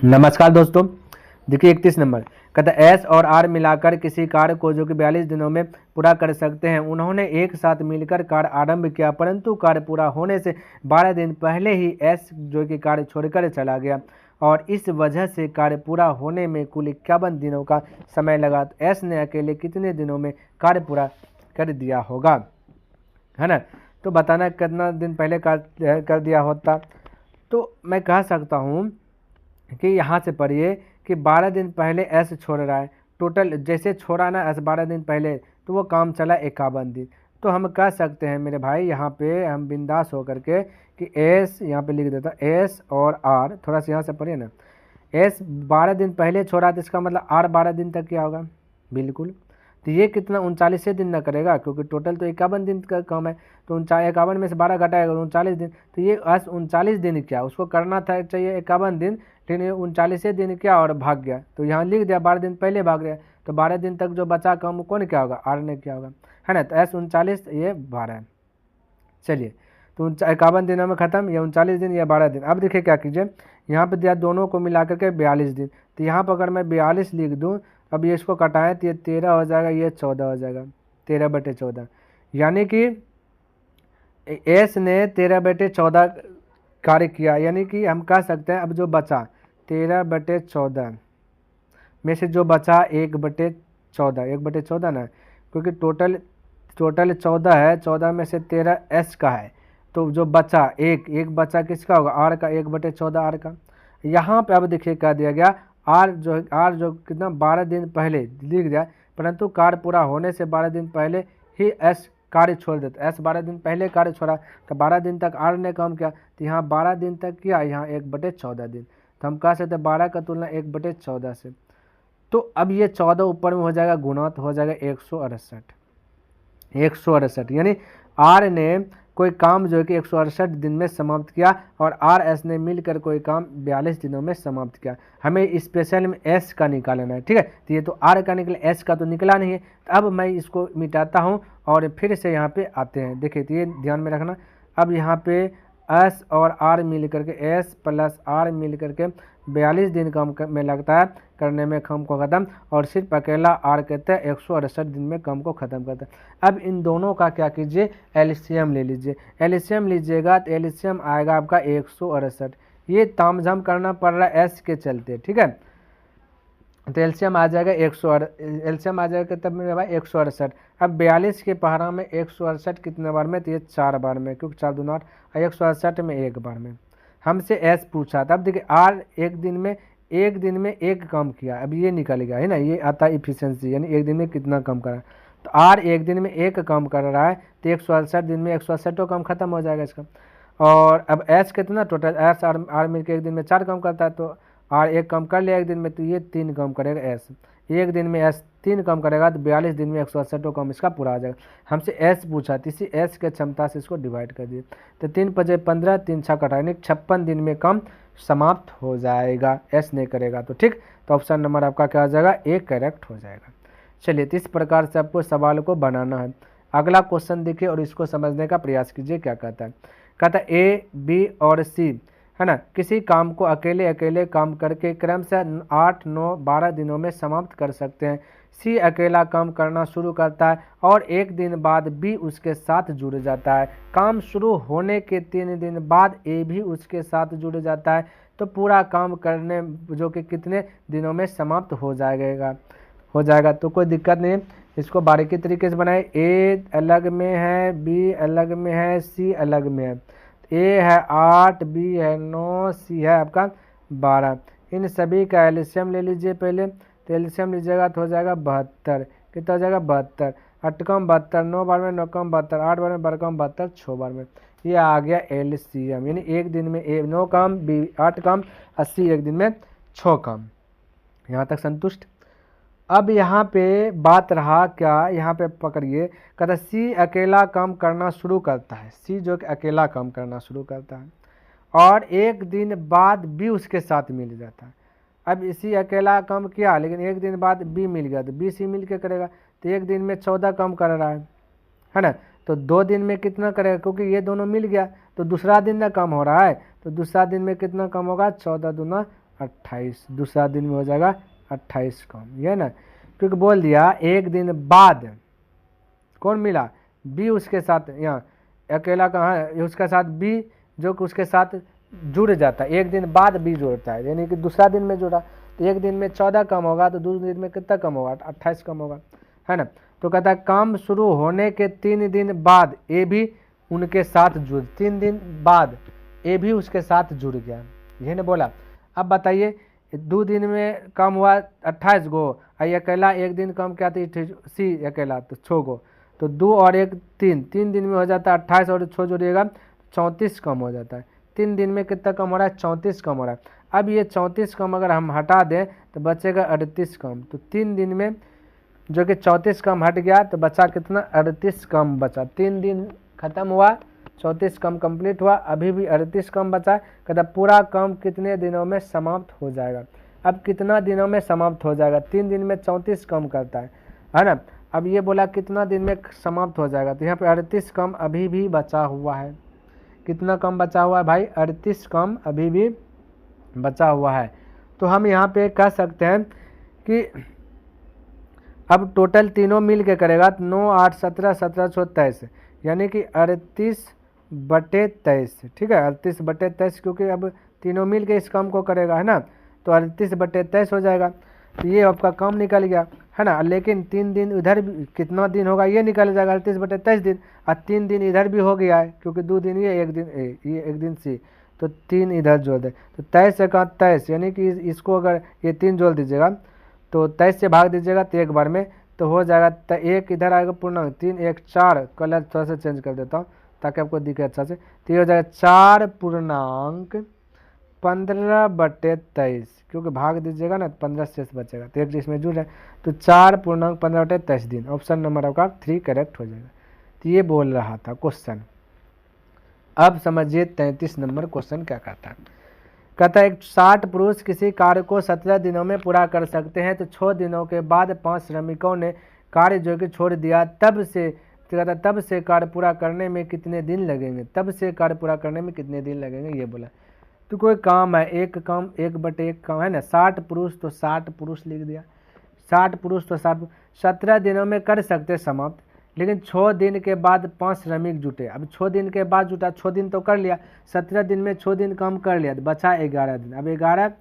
नमस्कार दोस्तों। देखिए 31 नंबर कहता है एस और आर मिलाकर किसी कार्य को जो कि 42 दिनों में पूरा कर सकते हैं। उन्होंने एक साथ मिलकर कार्य आरंभ किया, परंतु कार्य पूरा होने से 12 दिन पहले ही एस जो कि कार्य छोड़कर चला गया और इस वजह से कार्य पूरा होने में कुल 51 दिनों का समय लगा। तो एस ने अकेले कितने दिनों में कार्य पूरा कर दिया होगा, है ना। तो बताना कितना दिन पहले कर दिया होता। तो मैं कह सकता हूँ कि यहाँ से पढ़िए कि 12 दिन पहले एस छोड़ रहा है। टोटल जैसे छोड़ा ना एस 12 दिन पहले, तो वो काम चला 51 दिन। तो हम कह सकते हैं मेरे भाई, यहाँ पे हम बिंदास होकर के कि एस यहाँ पे लिख देता, एस और आर, थोड़ा सा यहाँ से पढ़िए ना। एस 12 दिन पहले छोड़ा तो इसका मतलब आर 12 दिन तक क्या होगा, बिल्कुल। तो ये कितना 39 दिन ना करेगा, क्योंकि टोटल तो 51 दिन का काम है। तो 51 में से 12 घटाएगा 39 दिन। तो ये 39 दिन क्या उसको करना था, चाहिए 51 दिन, लेकिन 39 दिन क्या और भाग गया। तो यहाँ लिख दिया 12 दिन पहले भाग गया। तो 12 दिन तक जो बचा काम कौन क्या होगा, आर ने क्या होगा, है ना। तो एस 39, ये 12 है। चलिए, तो 51 दिनों में खत्म, या 39 दिन या 12 दिन। अब देखिए क्या कीजिए, यहाँ पे दिया दोनों को मिला करके 42 दिन। तो यहाँ पर अगर मैं 42 लिख दूँ, अब ये इसको कटाएं तो ये 13 हो जाएगा, ये 14 हो जाएगा, 13/14। यानी कि एस ने 13/14 कार्य किया। यानी कि हम कह सकते हैं अब जो बचा 13/14 में से जो बचा 1/14, 1/14 ना, क्योंकि टोटल 14 है, 14 में से 13 एस का है। तो जो बचा एक बचा किसका होगा, आर का, 1/14 आर का। यहाँ पे अब देखिए क्या दिया गया, आर जो कितना 12 दिन पहले लिख दिया, परंतु कार्य पूरा होने से 12 दिन पहले ही एस कार्य छोड़ देता। एस 12 दिन पहले कार्य छोड़ा, तो 12 दिन तक आर ने काम किया। तो यहाँ 12 दिन तक किया, यहाँ 1/14 दिन। तो हम कह सकते हैं 12 का तुलना 1/14 से। तो अब ये 14 ऊपर में हो जाएगा गुणा, तो हो जाएगा 168। 168 यानी आर ने कोई काम जो है कि 168 दिन में समाप्त किया, और आर एस ने मिलकर कोई काम 42 दिनों में समाप्त किया। हमें स्पेशल में एस का निकालना है, ठीक है। तो ये तो आर का निकला, एस का तो निकला नहीं है। तो अब मैं इसको मिटाता हूँ और फिर से यहाँ पे आते हैं। देखिए, तो ये ध्यान में रखना। अब यहाँ पे एस और आर मिल करके, एस प्लस आर मिल करके 42 दिन काम में लगता है करने में काम को ख़त्म, और सिर्फ अकेला आर कहते हैं 168 दिन में काम को ख़त्म करता है। अब इन दोनों का क्या कीजिए, एलसीएम ले लीजिए। एलसीएम लीजिएगा तो एलसीएम आएगा आपका 168। ये तामझाम करना पड़ रहा है एस के चलते, ठीक है। तो एलसीएम आ जाएगा 168, आ जाएगा तब मेरे भाई 168। अब 42 के पहाड़ा में 168 कितने बार में, तो ये 4 बार में, क्योंकि 4 दूना 8, और 168 में 1 बार में। हमसे एस पूछा था। अब देखिए आर एक दिन में एक काम किया, अब ये निकल गया है ना, ये आता है इफिशियंसी, यानी एक दिन में कितना काम करा। तो आर एक दिन में एक काम कर रहा है, तो 168 दिन में 168 काम खत्म हो जाएगा इसका। और अब एस कितना, टोटल एस आर मिलकर एक दिन में 4 काम करता है, तो आर एक काम कर लिया एक दिन में, तो ये 3 काम करेगा एस। एक दिन में एस 3 काम करेगा, तो 42 दिन में 168 काम इसका पूरा आ जाएगा। हमसे एस पूछा, तो इसी एस के क्षमता से इसको डिवाइड कर दिए। तो 3×5 = 15, 3×6 = 18, 56 दिन में काम समाप्त हो जाएगा, एस नहीं करेगा तो, ठीक। तो ऑप्शन नंबर आपका क्या हो जाएगा, ए करेक्ट हो जाएगा। चलिए, तो इस प्रकार से आपको सवाल को बनाना है। अगला क्वेश्चन देखिए और इसको समझने का प्रयास कीजिए। क्या कहता है, कहता है ए, बी और सी, है ना, किसी काम को अकेले अकेले काम करके क्रमशः 8, 9, 12 दिनों में समाप्त कर सकते हैं। सी अकेला काम करना शुरू करता है और एक दिन बाद बी उसके साथ जुड़ जाता है। काम शुरू होने के 3 दिन बाद ए भी उसके साथ जुड़ जाता है। तो पूरा काम करने जो कि कितने दिनों में समाप्त हो जाएगा। तो कोई दिक्कत नहीं है, इसको बारीकी तरीके से बनाए। ए अलग में है, बी अलग में है, सी अलग में है। ए है 8, बी है 9, सी है आपका 12। इन सभी का एलसीएम ले लीजिए पहले। तो एलसीएम लीजिएगा तो हो जाएगा 72। कितना हो जाएगा, 72। 8 कम 72, 9 बार में 9 कम 72, 8 बार में 12 कम 72, 6 बार में। ये आ गया एलसीएम, यानी एक दिन में ए 9 काम, बी 8 काम, 80 एक दिन में 6 काम। यहाँ तक संतुष्ट। अब यहाँ पे बात रहा क्या, यहाँ पे पकड़िए, कहता सी अकेला काम करना शुरू करता है। सी जो कि अकेला काम करना शुरू करता है और एक दिन बाद बी उसके साथ मिल जाता है। अब इसी अकेला काम किया, लेकिन एक दिन बाद बी मिल गया, तो बी सी मिल के करेगा। तो एक दिन में 14 काम कर रहा है ना। तो 2 दिन में कितना करेगा, क्योंकि ये दोनों मिल गया, तो दूसरा दिन ना काम हो रहा है, तो दूसरा दिन में कितना काम होगा, 14 दूना 28, दूसरा दिन में हो जाएगा 28 काम, ये ना, क्योंकि बोल दिया एक दिन बाद कौन मिला, बी उसके साथ, यहाँ अकेला कहाँ है, उसके साथ बी जो कि उसके साथ जुड़ जाता है, एक दिन बाद बी जुड़ता है, यानी कि दूसरा दिन में जुड़ा, तो एक दिन में 14 कम होगा तो दूसरे दिन में कितना कम होगा, 28 कम होगा, है ना। तो कहता है काम शुरू होने के 3 दिन बाद ए भी उनके साथ जुड़, 3 दिन बाद ए भी उसके साथ जुड़ गया, यही ने बोला। अब बताइए 2 दिन में कम हुआ 28 गो, आई अकेला एक दिन कम क्या थी, सी अकेला तो 6 गो, तो 2 और 1 3, 3 दिन में हो जाता है 28 और 6 जोड़िएगा 34 कम हो जाता है, 3 दिन में कितना कम हो रहा है, 34 कम हो रहा है। अब ये 34 कम अगर हम हटा दें तो बचेगा 38 कम, तो 3 दिन में जो कि 34 कम हट गया तो बचा कितना, 38 कम बचा, 3 दिन खत्म हुआ 34 कम कंप्लीट हुआ, अभी भी 38 कम बचा, कहता पूरा कम कितने दिनों में समाप्त हो जाएगा। अब कितना दिनों में समाप्त हो जाएगा, 3 दिन में 34 कम करता है ना। अब ये बोला कितना दिन में समाप्त हो जाएगा, तो यहाँ पे 38 कम अभी भी बचा हुआ है, कितना कम बचा हुआ है भाई, 38 कम अभी भी बचा हुआ है। तो हम यहाँ पे कह सकते हैं कि अब टोटल तीनों मिल के करेगा तो 9 8 17 17 23, यानी कि 38/23, ठीक है, 38/23, क्योंकि अब तीनों मिल के इस काम को करेगा, है ना, तो 38/23 हो जाएगा, तो ये आपका काम निकल गया, है ना। लेकिन 3 दिन इधर भी कितना दिन होगा, ये निकल जाएगा 38/23 दिन, और 3 दिन इधर भी हो गया है, क्योंकि 2 दिन ये 1 दिन ए, ये 1 दिन सी, तो 3 इधर जोड़ दे, तो 23 से 23, यानी कि इसको अगर ये 3 जोड़ दीजिएगा तो 23 से भाग दीजिएगा तो एक बार में तो हो जाएगा, तो 1 इधर आएगा पूर्णांक, 3 1 4, कलर थोड़ा सा चेंज कर देता हूँ ताकि आपको दिखे अच्छा से, तो ये हो जाएगा 4.15/23, क्योंकि भाग दीजिएगा ना 15 शेष बचेगा, तो एक जिसमें जुड़ है, तो 4.15/23 दिन, ऑप्शन नंबर आपका 3 करेक्ट हो जाएगा। तो ये बोल रहा था क्वेश्चन। अब समझिए 33 नंबर क्वेश्चन क्या कहता है, कहता है 60 पुरुष किसी कार्य को 17 दिनों में पूरा कर सकते हैं, तो 6 दिनों के बाद 5 श्रमिकों ने कार्य जो कि छोड़ दिया, तब से कार्य पूरा करने में कितने दिन लगेंगे, तब से कार्य पूरा करने में कितने दिन लगेंगे, ये बोला। तो कोई काम है, एक काम 1/1 काम है ना, 60 पुरुष तो 60 पुरुष लिख दिया, 60 पुरुष तो 60, 17 दिनों में कर सकते समाप्त, लेकिन 6 दिन के बाद 5 श्रमिक जुटे, अब 6 दिन के बाद जुटा, 6 दिन तो कर लिया, 17 दिन में 6 दिन कम कर लिया, तो बचा 11 दिन, अब 11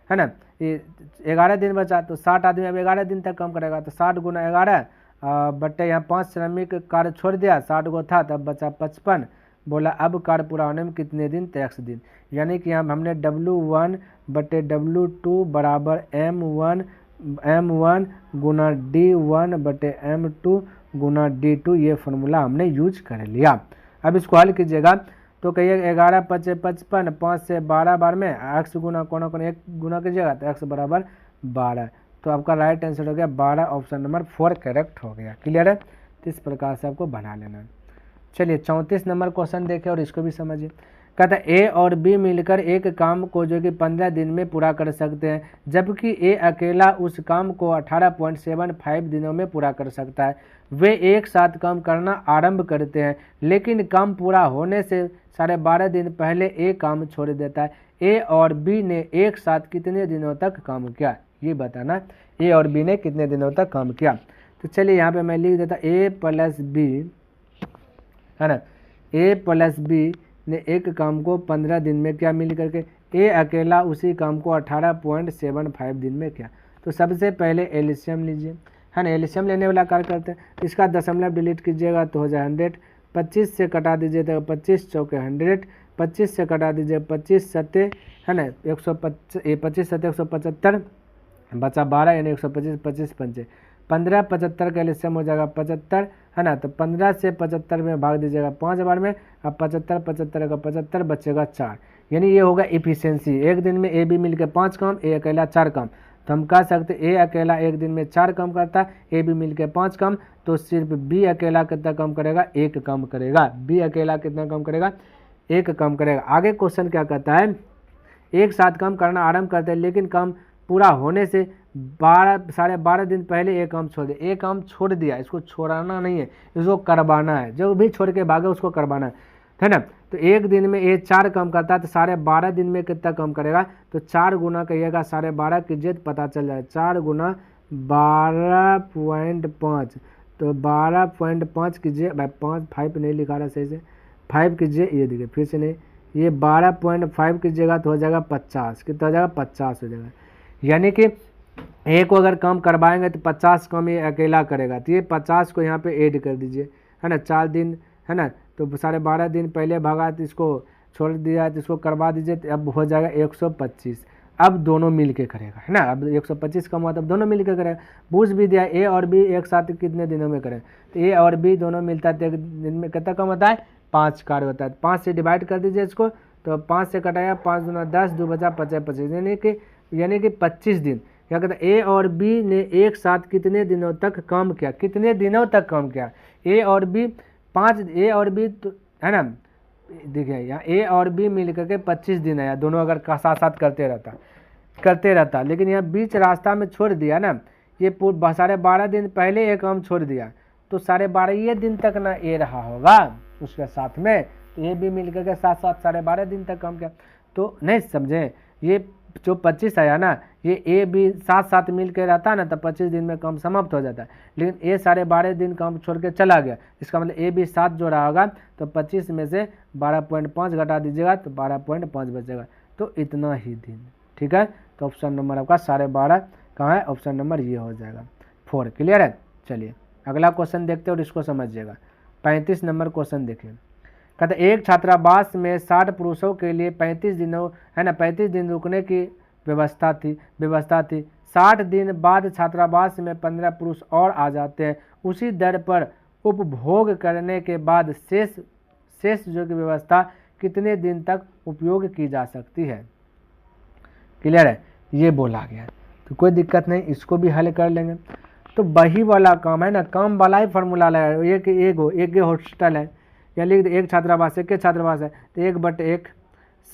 है ना, ये 11 दिन बचा, तो 60 आदमी अब 11 दिन तक कम करेगा, तो 60 × 11 बट्टे यहाँ 5 श्रमिक कार्य छोड़ दिया, 60 गो था तब बचा 55, बोला अब कार्य पूरा होने में कितने दिन, तो x दिन, यानी कि यहाँ हमने W1/W2 बराबर M1 गुना D1/M2 गुना D2, ये फॉर्मूला हमने यूज कर लिया। अब इसको हल कीजिएगा तो कहिए 11 × 5 = 55, 5 से 12 बार में x गुना कोना 1 गुना कीजिएगा तो x बराबर 12, तो आपका राइट आंसर हो गया 12, ऑप्शन नंबर 4 करेक्ट हो गया। क्लियर है, तो इस प्रकार से आपको बना लेना है। चलिए 34 नंबर क्वेश्चन देखें और इसको भी समझिए। कहता है ए और बी मिलकर एक काम को जो कि 15 दिन में पूरा कर सकते हैं, जबकि ए अकेला उस काम को 18.75 दिनों में पूरा कर सकता है। वे एक साथ काम करना आरंभ करते हैं, लेकिन काम पूरा होने से 12.5 दिन पहले ए काम छोड़ देता है। ए और बी ने एक साथ कितने दिनों तक काम किया, ये बताना। ए और बी ने कितने दिनों तक काम किया, तो चलिए यहाँ पे मैं लिख देता ए प्लस बी, है ना, ए प्लस बी ने एक काम को 15 दिन में किया मिल करके, ए अकेला उसी काम को 18.75 दिन में किया। तो सबसे पहले एलसीएम लीजिए, है ना, एलसीएम लेने वाला कार्य करते हैं, इसका दशमलव डिलीट कीजिएगा तो हो जाए 100, 25 से कटा दीजिए तो 25 चौके 100, 25 से कटा दीजिए 25 सत्ते, है ना, 25 सत्ते 175, बचा 12 यानी 125, 25 पंचे 15, 75 का एलसीएम हो जाएगा 75, है ना, तो 15 से 75 में भाग दीजिएगा 5 बार में, अब 75 75 का 75 बचेगा 4, यानी ये होगा इफिशियंसी। एक दिन में ए बी मिलकर 5 काम, ए अकेला 4 काम, तो हम कह सकते ए अकेला एक दिन में 4 काम करता है, ए बी मिलकर 5 काम, तो सिर्फ बी अकेला कितना काम करेगा, 1 काम करेगा। बी अकेला कितना काम करेगा, 1 काम करेगा। आगे क्वेश्चन क्या कहता है, एक साथ काम करना आरंभ करते हैं, लेकिन काम पूरा होने से 12.5 दिन पहले एक काम छोड़ दे। एक काम छोड़ दिया, इसको छोड़ाना नहीं है, इसको करवाना है, जो भी छोड़ के भागे उसको करवाना है। है ना। तो एक दिन में ये 4 काम करता है तो 12.5 दिन में कितना काम करेगा, तो 4 गुना कहिएगा 12.5 कीजिए तो पता चल जाए 4 गुना 12.5, तो 12.5 कीजिए, भाई 5 नहीं लिखा रहा सही से, 5 कीजिए, ये देखिए फिर से नहीं, ये 12.5 कीजिएगा तो हो जाएगा 50, कितना हो जाएगा 50 हो जाएगा। यानी कि एक को अगर काम करवाएंगे तो 50 काम ये अकेला करेगा, तो ये 50 को यहाँ पे ऐड कर दीजिए, है ना, 4 दिन, है ना, तो 12.5 दिन पहले भागा तो इसको छोड़ दिया तो इसको करवा दीजिए, तो अब हो जाएगा 125। अब दोनों मिल के करेगा, है ना, अब 125 कम हुआ तो अब दोनों मिल के करेगा। पूछ भी दिया ए और बी एक साथ कितने दिनों में करें, तो ए और बी दोनों मिलता है तो एक दिन में कितना कम होता है, 5 कार्य होता है। 5 से डिवाइड कर दीजिए इसको, तो 5 से कटाया 5 दूना 10, 2 बचा 25, यानी कि 25 दिन। क्या कहता है, ए और बी ने एक साथ कितने दिनों तक काम किया, कितने दिनों तक काम किया, ए और बी 5, ए और बी तो है ना, देखिए यहाँ ए और बी मिल करके 25 दिन आया, दोनों अगर साथ साथ करते रहता, लेकिन यहाँ बीच रास्ता में छोड़ दिया ना, ये 12.5 दिन पहले ये काम छोड़ दिया, तो 12.5 दिन तक ना ए रहा होगा उसके साथ में, तो ये भी मिल करके साथ साथ 12.5 दिन तक काम किया। तो नहीं समझे, ये जो 25 आया ना, ये ए बी साथ साथ मिल के रहता है ना, तो 25 दिन में काम समाप्त हो जाता है, लेकिन ए 12.5 दिन काम छोड़ के चला गया, इसका मतलब ए बी साथ जो रहा होगा, तो 25 में से 12.5 घटा दीजिएगा तो 12.5 बचेगा, तो इतना ही दिन। ठीक है, तो ऑप्शन नंबर आपका 12.5 कहाँ है, ऑप्शन नंबर ये हो जाएगा 4। क्लियर है। चलिए अगला क्वेश्चन देखते हैं और इसको समझिएगा। 35 नंबर क्वेश्चन देखिए, कहते एक छात्रावास में 60 पुरुषों के लिए 35 दिनों, है ना, 35 दिन रुकने की व्यवस्था थी 60 दिन बाद छात्रावास में 15 पुरुष और आ जाते हैं, उसी दर पर उपभोग करने के बाद शेष जो की व्यवस्था कितने दिन तक उपयोग की जा सकती है। क्लियर है, ये बोला गया, तो कोई दिक्कत नहीं, इसको भी हल कर लेंगे। तो वही वाला काम है ना, काम वाला ही फॉर्मूला लगाया, एक हॉस्टल है, या लिख दे एक छात्रावास है, तो 1/1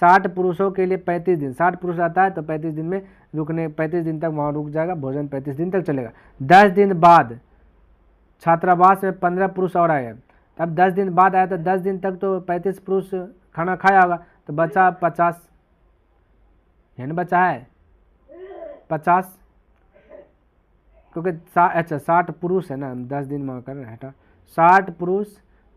60 पुरुषों के लिए 35 दिन, 60 पुरुष आता है तो 35 दिन में रुकने, 35 दिन तक वहाँ रुक जाएगा, भोजन 35 दिन तक चलेगा। 10 दिन बाद छात्रावास में 15 पुरुष और आए, अब 10 दिन बाद आया तो 10 दिन तक तो 35 पुरुष खाना खाया होगा, तो बचा 50, यानी बचा है 50, क्योंकि 60 पुरुष है ना, 10 दिन में कर रहे हैं, 60 पुरुष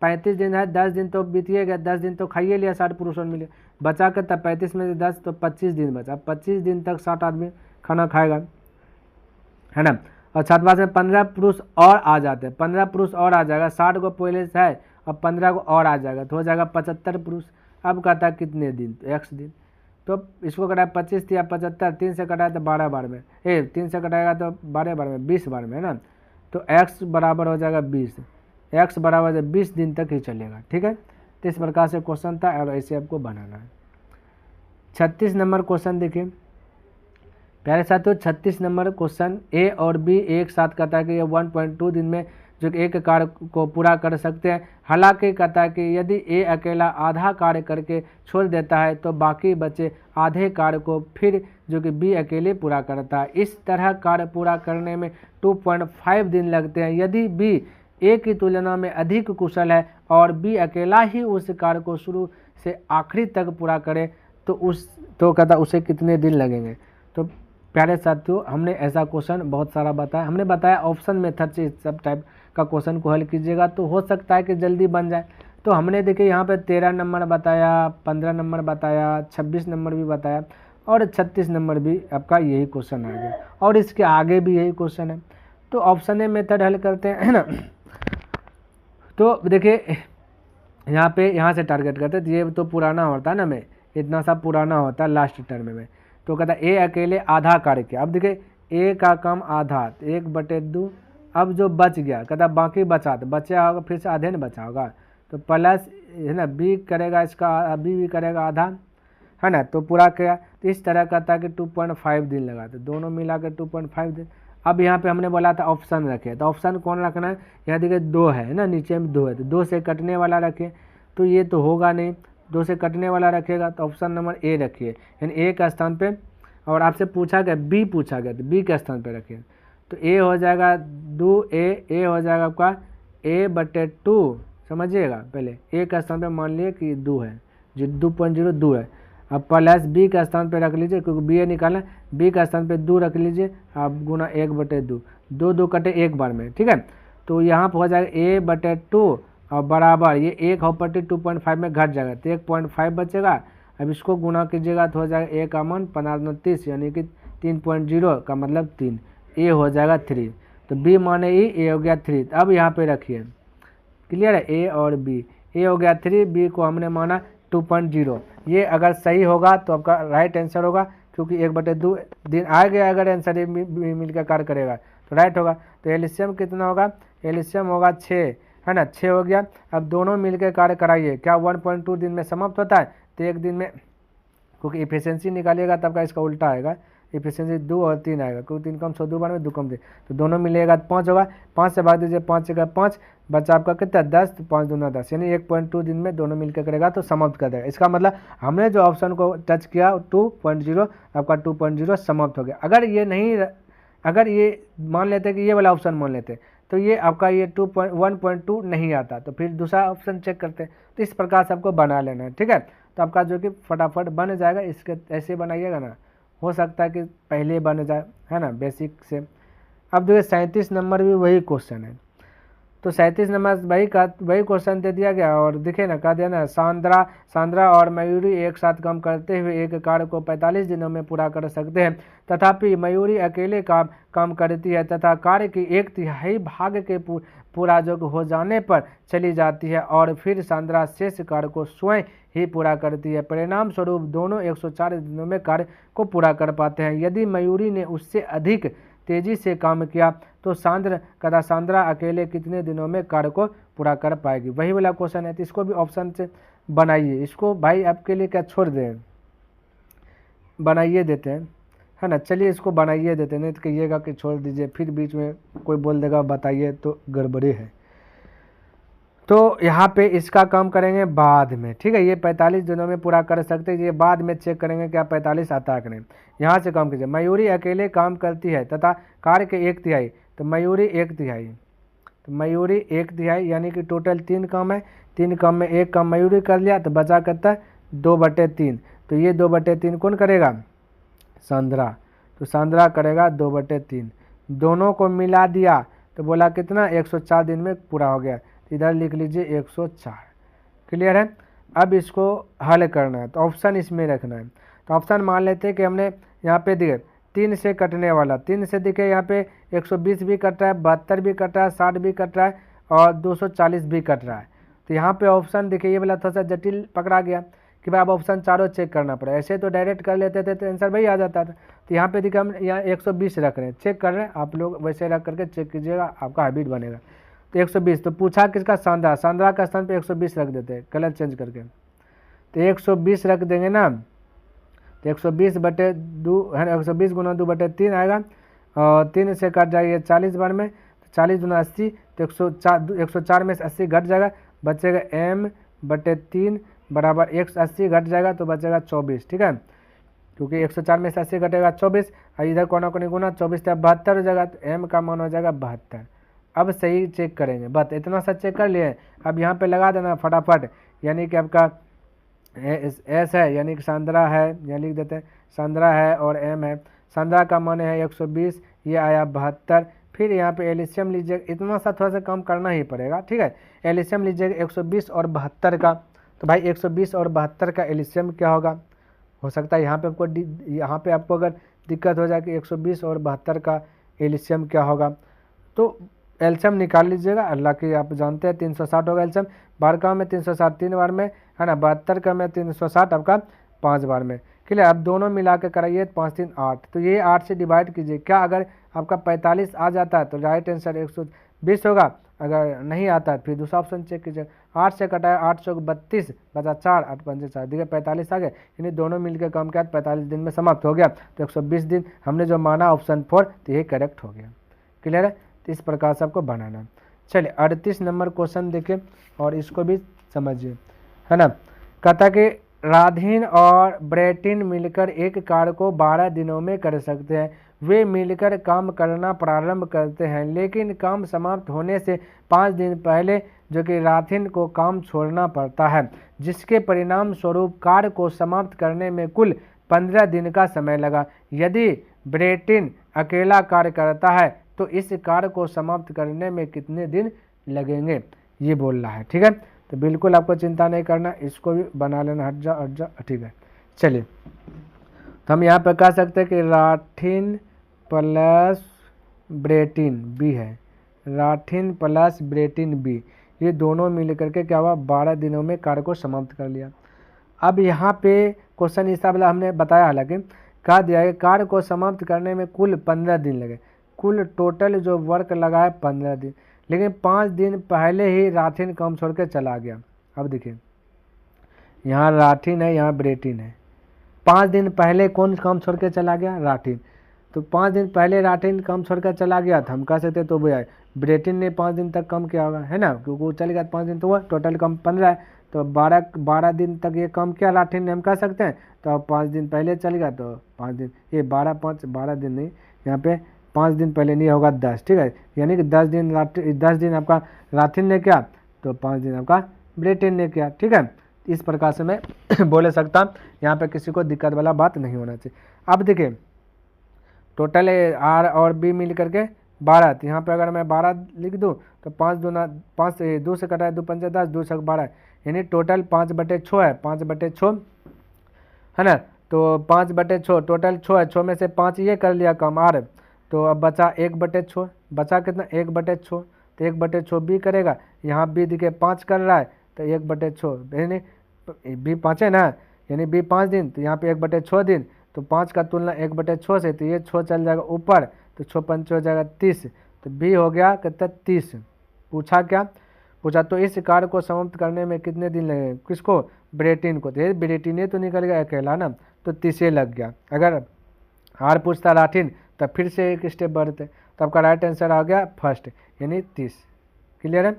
35 दिन है, 10 दिन तो बीतिए गया, 10 दिन तो खाइए लिया 60 पुरुषों मिले, बचा कर तब 35 में से 10 तो 25 दिन बचा, 25 दिन तक 60 आदमी खाना खाएगा, है ना। और छात्रावास में 15 पुरुष और आ जाते हैं, 15 पुरुष और आ जाएगा, 60 को पहले से है और 15 को और आ जाएगा, तो हो जाएगा 75 पुरुष। अब कहता है कितने दिन, तो x दिन, तो इसको कटाया 25 या 75, 3 से कटाया तो 12 बार में, 3 से कटाएगा तो 12 बार में 20 बार में, है ना, तो x बराबर हो जाएगा 20, x बराबर 20 दिन तक ही चलेगा। ठीक है, तो इस प्रकार से क्वेश्चन था और ऐसे आपको बनाना है। 36 नंबर क्वेश्चन देखिए प्यारे साथियों, 36 नंबर क्वेश्चन, ए और बी एक साथ कहता है कि ये 1.2 दिन में जो कि एक कार्य को पूरा कर सकते हैं, हालांकि कहता है कि यदि ए अकेला आधा कार्य करके छोड़ देता है तो बाकी बचे आधे कार्य को फिर जो कि बी अकेले पूरा करता है। इस तरह कार्य पूरा करने में 2.5 दिन लगते हैं। यदि बी ए की तुलना में अधिक कुशल है और बी अकेला ही उस कार्य को शुरू से आखिरी तक पूरा करे तो कहता उसे कितने दिन लगेंगे। तो प्यारे साथियों, हमने ऐसा क्वेश्चन बहुत सारा बताया, हमने बताया ऑप्शन मेथड से सब टाइप का क्वेश्चन को हल कीजिएगा तो हो सकता है कि जल्दी बन जाए। तो हमने देखिए यहाँ पे 13 नंबर बताया, 15 नंबर बताया, 26 नंबर भी बताया और 36 नंबर भी आपका यही क्वेश्चन आ गया और इसके आगे भी यही क्वेश्चन है। तो ऑप्शन मेथड हल करते हैं, है ना। तो देखिए यहाँ से टारगेट करते हैं, तो ये तो पुराना होता है ना, में इतना सा पुराना होता है लास्ट टर्म में। तो कहता है ए अकेले आधा कार्य किया, अब देखिए ए का काम आधा, 1/2, अब जो बच गया कहता बाकी बचा, तो बचा होगा फिर से आधे न बचा होगा, तो प्लस है ना बी करेगा इसका, बी भी करेगा आधा, है ना, तो पूरा किया। तो इस तरह कहता है कि 2.5 दिन लगा, तो दोनों मिला कर 2.5 दिन। अब यहाँ पे हमने बोला था ऑप्शन रखे, तो ऑप्शन कौन रखना है, यहाँ देखिए 2 है ना, नीचे में 2 है, तो 2 से कटने वाला रखे, तो ये तो होगा नहीं, 2 से कटने वाला रखेगा, तो ऑप्शन नंबर ए रखिए, यानी ए का स्थान पे। और आपसे पूछा गया बी, पूछा गया तो बी के स्थान पे रखिए, तो ए हो जाएगा 2a, ए हो जाएगा आपका a/2, समझिएगा। पहले ए का स्थान पे मान लिए कि 2 है, जो 2.0 2 है। अब प्लस बी का स्थान पे रख लीजिए, क्योंकि बी ए निकालना, बी का स्थान पे 2 रख लीजिए, आप गुना 1/2, 2 2 कटे एक बार में, ठीक है। तो यहाँ पर हो जाएगा a/2 और बराबर ये 1 होपट्टी 2.5 में घट जाएगा, तो 1.5 बचेगा। अब इसको गुना कीजिएगा तो हो जाएगा ए का मान 15 यानी कि 3.0 का मतलब 3, ए हो जाएगा 3, तो बी माने ई, ए हो गया 3। अब यहाँ पे रखिए, क्लियर है, ए और बी, ए हो गया 3, बी को हमने माना 2.0। ये अगर सही होगा तो आपका राइट आंसर होगा, क्योंकि 1/2 दिन आ गया, अगर आंसर ए मिलकर कार्य करेगा तो राइट होगा। तो एलसीएम कितना होगा, एलसीएम होगा 6, है ना, 6 हो गया। अब दोनों मिलकर कार्य कराइए, क्या 1.2 दिन में समाप्त होता है, तो एक दिन में, क्योंकि इफिशियंसी निकालिएगा तब का इसका उल्टा आएगा, इफिशियंसी 2 और 3 आएगा, क्योंकि 3 कम 100 2 बार में 2 कम 3, तो दोनों मिलेगा तो 5 होगा। 5 से भाग दीजिए, 5 जगह 5 बच्चा आपका कितना 10, तो 5 दूना 10, यानी 1.2 दिन में दोनों मिलकर करेगा तो समाप्त कर देगा। इसका मतलब हमने जो ऑप्शन को टच किया 2.0, आपका 2.0 समाप्त हो गया। अगर ये मान लेते कि ये वाला ऑप्शन मान लेते तो ये आपका ये 1.2 नहीं आता, तो फिर दूसरा ऑप्शन चेक करते। तो इस प्रकार से आपको बना लेना है, ठीक है। तो आपका जो कि फटाफट बन जाएगा, इसके ऐसे बनाइएगा ना, हो सकता है कि पहले बन जाए, है ना, बेसिक से। अब देखिए 37 नंबर भी वही क्वेश्चन है, तो 37 नंबर वही क्वेश्चन दे दिया गया, और दिखे ना, कहा दिया ना, सांद्रा और मयूरी एक साथ काम करते हुए एक कार्य को 45 दिनों में पूरा कर सकते हैं, तथापि मयूरी अकेले काम करती है तथा कार्य की 1/3 भाग के पूरा जो हो जाने पर चली जाती है, और फिर सांद्रा शेष कार्य को स्वयं ही पूरा करती है। परिणाम स्वरूप दोनों 104 दिनों में कार्य को पूरा कर पाते हैं। यदि मयूरी ने उससे अधिक तेजी से काम किया तो सांद्रा अकेले कितने दिनों में कार्य को पूरा कर पाएगी, वही वाला क्वेश्चन है। तो इसको भी ऑप्शन से बनाइए, इसको भाई आपके लिए क्या छोड़ दें, बनाइए देते हैं, है ना। चलिए इसको बनाइए देते हैं, नहीं तो कहिएगा कि छोड़ दीजिए, फिर बीच में कोई बोल देगा बताइए तो गड़बड़ी है। तो यहाँ पे इसका काम करेंगे बाद में, ठीक है। ये 45 दिनों में पूरा कर सकते हैं, ये बाद में चेक करेंगे क्या 45 आता है कि नहीं। यहाँ से काम कीजिए, मयूरी अकेले काम करती है तथा कार्य के 1/3, तो मयूरी 1/3, तो मयूरी 1/3 यानी कि टोटल 3 काम है, 3 काम में 1 काम मयूरी कर लिया, तो बचा करता है 2/3। तो ये 2/3 कौन करेगा, सांद्रा, तो सांद्रा करेगा 2/3। दोनों को मिला दिया तो बोला कितना 104 दिन में पूरा हो गया, इधर लिख लीजिए 104, क्लियर है। अब इसको हल करना है, तो ऑप्शन इसमें रखना है। तो ऑप्शन मान लेते हैं कि हमने यहाँ पे दिए 3 से कटने वाला, 3 से दिखे यहाँ पे 120 भी कट रहा है, 72 भी कट रहा है, 60 भी कट रहा है और 240 भी कट रहा है। तो यहाँ पे ऑप्शन देखिए, ये वाला थोड़ा सा जटिल पकड़ा गया कि भाई अब ऑप्शन चारों चेक करना पड़ा। ऐसे तो डायरेक्ट कर लेते थे तो आंसर वही आ जाता था। तो यहाँ पे देखिए हम यहाँ 120 रख रहे हैं, चेक कर रहे हैं, आप लोग वैसे रख करके चेक कीजिएगा, आपका हैबिट बनेगा। तो 120, तो पूछा किसका, सांद्रा का स्थान पे 120 रख देते हैं, कलर चेंज करके, तो 120 रख देंगे ना, तो 120/2 है, 120 गुना 2/3 आएगा, और 3 से कट जाएगा 40 बार में, तो 40 गुना 80, तो 104 में से 80 घट जाएगा, बचेगा m/3 बराबर 180 घट जाएगा तो बचेगा 24, ठीक है। क्योंकि 104 में से 80 घटेगा 24, और इधर कोना कोनी गुना 24 से 72 हो जाएगा, तो m का मान हो जाएगा 72। अब सही चेक करेंगे, बस इतना सा चेक कर लिए। अब यहाँ पे लगा देना फटाफट, यानी कि आपका एस है, यानी कि सांद्रा है, यहाँ लिख देते हैं सांद्रा है और एम है। सांद्रा का मान है 120, ये आया 72। फिर यहाँ पे एलसीएम लीजिएगा, इतना सा थोड़ा सा कम करना ही पड़ेगा, ठीक है। एलसीएम लीजिएगा 120 और 72 का, तो भाई 120 और 72 का एलसीएम क्या होगा, हो सकता है यहाँ पे आपको अगर दिक्कत हो जाए कि 120 और 72 का एलसीएम क्या होगा, तो एलसीएम निकाल लीजिएगा। अल्लाह की आप जानते हैं 360 होगा एलसीएम, 12 का में 360 3 बार में, है ना, 72 का में 360 आपका 5 बार में, क्लियर। अब दोनों मिला के कराइए, 5 3 8, तो ये 8 से डिवाइड कीजिए। क्या अगर आपका 45 आ जाता है तो राइट आंसर 120 होगा, अगर नहीं आता है फिर दूसरा ऑप्शन चेक कीजिए। 8 से कटाया 8 चौक 32, बचा 4, 8 पंजे 4, देखिए 45 आ गए, यानी दोनों मिलकर काम किया 45 दिन में समाप्त हो गया। तो 120 दिन हमने जो माना ऑप्शन 4, तो ये करेक्ट हो गया, क्लियर है। तो इस प्रकार से आपको बनाना है। चलिए 38 नंबर क्वेश्चन देखिए और इसको भी समझिए, है ना। कहता कि राधिन और ब्रेटिन मिलकर एक कार्य को 12 दिनों में कर सकते हैं। वे मिलकर काम करना प्रारंभ करते हैं, लेकिन काम समाप्त होने से 5 दिन पहले जो कि राथिन को काम छोड़ना पड़ता है, जिसके परिणाम स्वरूप कार्य को समाप्त करने में कुल 15 दिन का समय लगा। यदि ब्रेटिन अकेला कार्य करता है तो इस कार्य को समाप्त करने में कितने दिन लगेंगे, ये बोल रहा है। ठीक है, तो बिल्कुल आपको चिंता नहीं करना, इसको भी बना लेना, हट जा। ठीक है, चलिए, तो हम यहाँ पर कह सकते हैं कि राथिन प्लस ब्रेटिन बी है, राथिन प्लस ब्रेटिन बी, ये दोनों मिलकर के क्या हुआ, 12 दिनों में कार्य को समाप्त कर लिया। अब यहाँ पे क्वेश्चन इस वाला हमने बताया, हालांकि कहा दिया है कार्य को समाप्त करने में कुल 15 दिन लगे, कुल टोटल जो वर्क लगा है 15 दिन, लेकिन 5 दिन पहले ही राथिन काम छोड़ के चला गया। अब देखिए, यहाँ राथिन है, यहाँ ब्रेटिन है, 5 दिन पहले कौन काम छोड़ के चला गया, राथिन। तो 5 दिन पहले राथिन काम छोड़ कर चला गया था, हम कह सकते तो भैया ब्रेटिन ने 5 दिन तक कम किया होगा, है ना, क्योंकि वो चल गया 5 दिन, तो वह टोटल कम 15 है, तो 12 दिन तक ये कम किया राथिन ने, हम कह सकते हैं। तो अब 5 दिन पहले चल गया, तो 5 दिन, ये 12 दिन नहीं, यहाँ पे 5 दिन पहले नहीं होगा 10, ठीक है, यानी कि 10 दिन आपका राथिन ने किया, तो 5 दिन आपका ब्रेटिन ने किया। ठीक है, इस प्रकार से मैं बोले सकता, यहाँ पे किसी को दिक्कत वाला बात नहीं होना चाहिए। अब देखिए, टोटल आर और बी मिल करके 12, तो यहाँ पे अगर मैं 12 लिख दूँ तो 5 दूना 5, 2 से कटा है, 2 पंचे 10, 2 छक 12, यानी टोटल 5/6 है, 5/6 है ना, तो 5/6 टोटल 6 है, 6 में से 5 ये कर लिया कम आर, तो अब बचा 1/6, बचा कितना 1/6, तो 1/6 बी करेगा, यहाँ बी दिखे 5 कर रहा है, तो 1/6 यानी बी 5 है ना, यानी बी 5 दिन, तो यहाँ पे 1/6 दिन, तो 5 का तुलना 1/6 से, तो ये 6 चल जाएगा ऊपर, तो 6 पंच हो जाएगा 30, तो बी हो गया कितना 30। पूछा क्या पूछा, तो इस कार्य को समाप्त करने में कितने दिन लगे, किसको, ब्रेटिन को, तो ब्रेटिन ये तो निकल गया अकेला ना, तो 30 लग गया। अगर आर पूछता राथिन तब फिर से एक स्टेप बढ़ते, तो आपका राइट आंसर आ गया फर्स्ट, यानी 30। क्लियर है।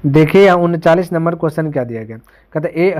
देखिए 39 नंबर क्वेश्चन क्या दिया गया, कहता ए,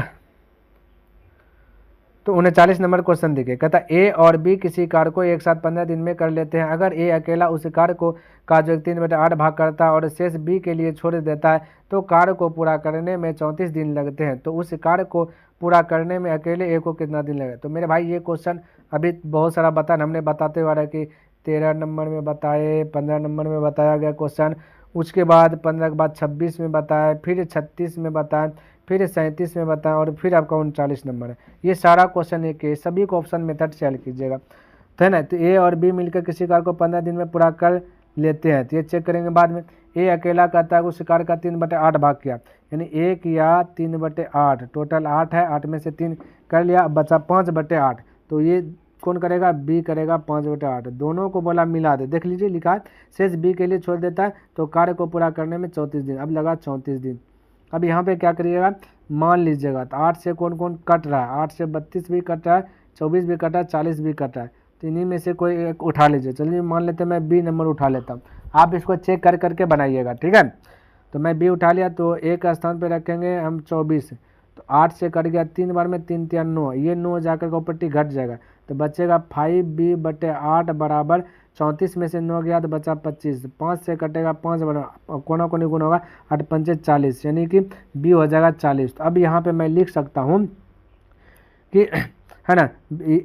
तो 39 नंबर क्वेश्चन देखिए, कहता ए और बी किसी कार्य को एक साथ 15 दिन में कर लेते हैं। अगर ए अकेला उस कार्य को का जो 3/8 भाग करता है और शेष बी के लिए छोड़ देता है, तो कार्य को पूरा करने में 34 दिन लगते हैं। तो उस कार्य को पूरा करने में अकेले ए को कितना दिन लगेगा। तो मेरे भाई ये क्वेश्चन अभी बहुत सारा बता, हमने बताते हुआ रहा कि 13 नंबर में बताए, 15 नंबर में बताया गया क्वेश्चन, उसके बाद 15 के बाद 26 में बताया, फिर 36 में बताया, फिर 37 में बताया, और फिर आपका 39 नंबर है। ये सारा क्वेश्चन एक है, सभी को ऑप्शन मेथड से हल कीजिएगा, तो है ना। तो ए और बी मिलकर किसी कार्य को 15 दिन में पूरा कर लेते हैं, तो ये चेक करेंगे बाद में। ए अकेला कहता है उस कार्य का 3/8 भाग किया, यानी 1 या 3/8, टोटल 8 है, 8 में से 3 कर लिया, बचा 5/8, तो ये कौन करेगा, बी करेगा 5/8। दोनों को बोला मिला दे, देख लीजिए लिखा है शेष बी के लिए छोड़ देता है, तो कार्य को पूरा करने में 34 दिन, अब लगा 34 दिन। अब यहाँ पे क्या करिएगा, मान लीजिएगा, तो 8 से कौन कौन कट रहा है, 8 से 32 भी कट रहा है, 24 भी कट रहा है, 40 भी कट रहा है, तो इन्हीं में से कोई एक उठा लीजिए। चलिए मान लेते हैं मैं बी नंबर उठा लेता हूँ, आप इसको चेक कर करके बनाइएगा, ठीक है। तो मैं बी उठा लिया, तो एक स्थान पर रखेंगे हम 24, तो 8 से कट गया 3 बार में, 3 3 9, ये 9 जाकर प्रॉपर्टी घट जाएगा, तो बचेगा 5b/8 बराबर 34 में से 9 गया तो बचा 25, 5 से कटेगा 5 कोना कोनी गुना होगा, 8 पंचे 40, यानी कि बी हो जाएगा 40। तो अब यहाँ पे मैं लिख सकता हूँ कि है ना,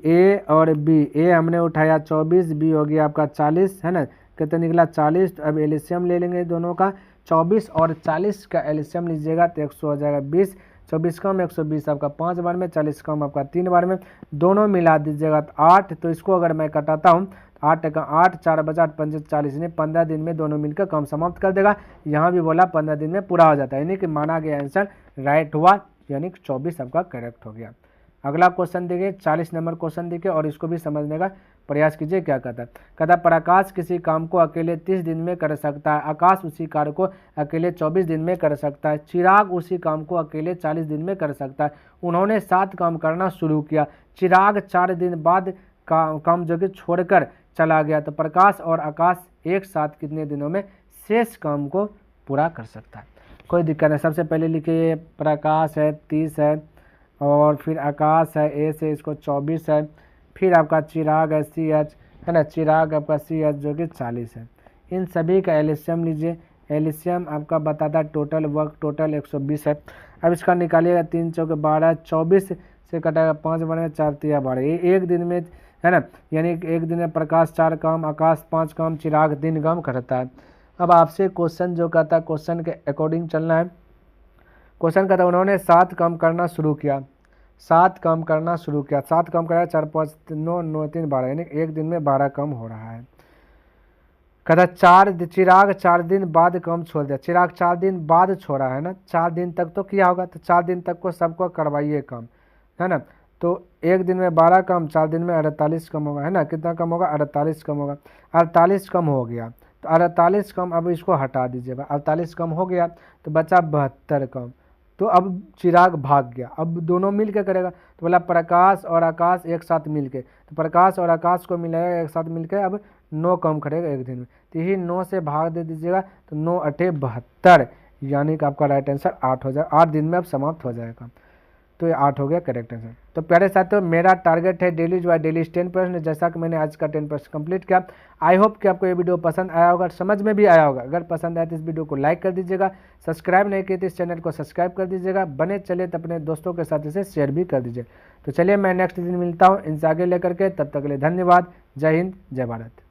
ए और बी, ए हमने उठाया 24, बी हो गया आपका 40, है ना, कितना निकला 40। तो अब एलसीएम ले लेंगे दोनों का, 24 और 40 का एलसीएम लीजिएगा तो 100 हो जाएगा 20, 24 कम 120 आपका 5 बार में, 40 कम आपका 3 बार में, दोनों मिला दीजिएगा तो 8। तो इसको अगर मैं कटाता हूँ, 8 का 8, 4 बचा 8 पंचे 40, यानी 15 दिन में दोनों मिलकर काम समाप्त कर देगा। यहाँ भी बोला 15 दिन में पूरा हो जाता है, यानी कि माना गया आंसर राइट हुआ, यानी 24 आपका करेक्ट हो गया। अगला क्वेश्चन देखिए, 40 नंबर क्वेश्चन देखिए और इसको भी समझने का प्रयास कीजिए। क्या कहता है, कहता प्रकाश किसी काम को अकेले 30 दिन में कर सकता है, आकाश उसी कार्य को अकेले 24 दिन में कर सकता है, चिराग उसी काम को अकेले 40 दिन में कर सकता है। उन्होंने 7 काम करना शुरू किया, चिराग 4 दिन बाद काम जो कि छोड़कर चला गया, तो प्रकाश और आकाश एक साथ कितने दिनों में शेष काम को पूरा कर सकता है। कोई दिक्कत नहीं, सबसे पहले लिखिए प्रकाश है 30 है, और फिर आकाश है ए से, इसको 24 है। फिर आपका चिराग है सी एच, है ना, चिराग आपका सी एच जो कि 40 है। इन सभी का एलसीएम लीजिए, एलसीएम आपका बताता है टोटल वर्क टोटल 120 है। अब इसका निकालिएगा, 3 चौके 12, 24 से कटेगा 5 बनेगा 4 तिया 12, ये एक दिन में, है ना, यानी एक दिन में प्रकाश 4 काम, आकाश 5 काम, चिराग 3 काम करता है। अब आपसे क्वेश्चन जो कहता है क्वेश्चन के अकॉर्डिंग चलना है। क्वेश्चन कहता है उन्होंने 7 काम करना शुरू किया, 7 काम करना शुरू किया, 7 काम कराया, 4 5 9 9 3 12, यानी एक दिन में 12 काम हो रहा है। कहता चिराग 4 दिन बाद काम छोड़ दिया, चिराग 4 दिन बाद छोड़ा है ना, 4 दिन तक तो किया होगा, तो 4 दिन तक को सबको करवाइए काम, है ना। तो एक दिन में 12 काम, 4 दिन में 48 कम होगा, है ना, कितना कम होगा, 48 कम होगा, 48 कम हो गया। तो 48 कम, अब इसको हटा दीजिएगा, 48 कम हो गया तो बचा 72 कम। तो अब चिराग भाग गया, अब दोनों मिल के करेगा, तो बोला प्रकाश और आकाश एक साथ मिल के, तो प्रकाश और आकाश को मिलाएगा एक साथ मिल के, अब 9 कम करेगा एक दिन में, तो यही 9 से भाग दे दीजिएगा, तो 9 अठे 72, यानी कि आपका राइट आंसर 8 हो जाएगा, 8 दिन में अब समाप्त हो जाएगा। तो ये 8 हो गया करेक्ट आंसर। तो प्यारे साथियों, मेरा टारगेट है डेली जो है डेली 10 प्रश्न, जैसा कि मैंने आज का 10 प्रश्न कंप्लीट किया। आई होप कि आपको ये वीडियो पसंद आया होगा, समझ में भी आया होगा। अगर पसंद आया तो इस वीडियो को लाइक कर दीजिएगा, सब्सक्राइब नहीं किए तो इस चैनल को सब्सक्राइब कर दीजिएगा, बने चले तो अपने दोस्तों के साथ इसे शेयर भी कर दीजिए। तो चलिए मैं नेक्स्ट दिन मिलता हूँ इनसे आगे लेकर के, तब तक के लिए धन्यवाद। जय हिंद, जय भारत।